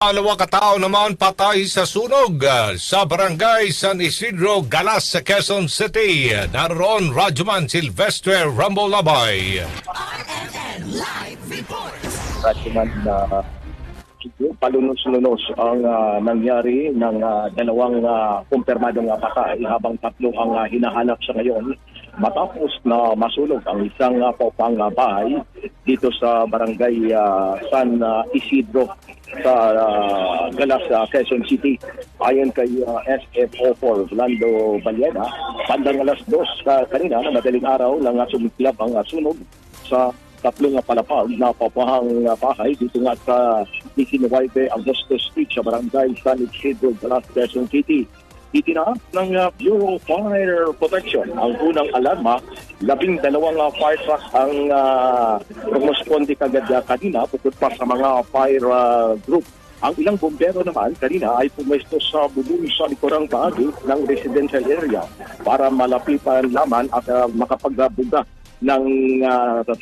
Dalawang katao naman patay sa sunog sa barangay San Isidro, Galas sa Quezon City. Naroon Radyoman Silvestre Rambolabay. RMN Live Report. Radyoman na palunos-lunos ang nangyari ng dalawang kumpirmadong patay habang tatlo ang hinahanap sa ngayon matapos na masunog ang isang paupang bahay dito sa barangay San Isidro sa Galas, Quezon City. Ayon kay SFO4 Rolando Baliena, bandang alas 2 kanina na madaling araw nang sumiklab ang sunog sa tatlong palapag na papahang bahay dito nga sa 19 Agosto Street sa barangay San Isidro, Galas, Quezon City. Itinaas ng Bureau of Fire Protection ang unang alarma. 12 fire truck ang rumusponde kagad kanina bukod pa sa mga fire group. Ang ilang bombero naman kanina ay pumesto sa bubong sa likurang bahagi ng residential area para malapitan lamang at makapagbuga ng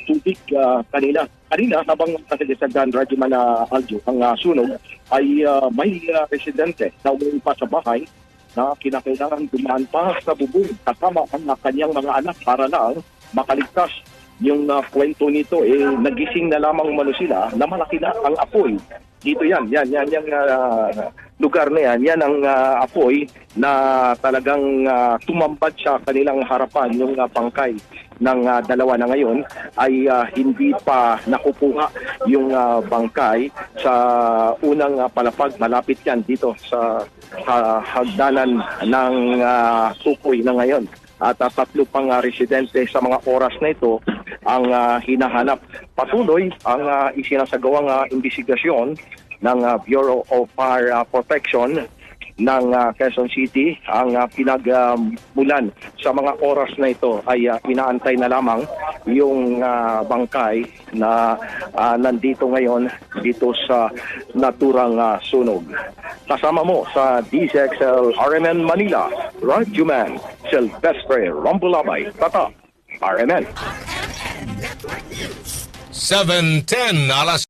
tubig kanina. Kanina, habang nakalisagan Radyoman Aljo, ang sunog ay may residente na umuwi pa sa bahay na kinakailangan dumaan pa sa bubong kasama ang kanyang mga anak para lang makaligtas. Yung kwento nito, nagising na lamang umano sila na malaki na ang apoy. Dito yan yung lugar na yan ang apoy na talagang tumambad sa kanilang harapan. Yung pangkay ng dalawa na ngayon ay hindi pa nakukuha yung bangkay sa unang palapag. Malapit yan dito sa hagdanan ng tukoy na ngayon. At tatlo pang residente sa mga oras na ito ang hinahanap. Patuloy ang isinasagawang imbestigasyon ng Bureau of Fire Protection ng Quezon City. Ang pinagmulan sa mga oras na ito ay inaantay na lamang yung bangkay na nandito ngayon dito sa naturang sunog. Kasama mo sa DZXL RMN Manila, Radyoman Silvestre Rambolabay, Tata, RMN. 7:10 alas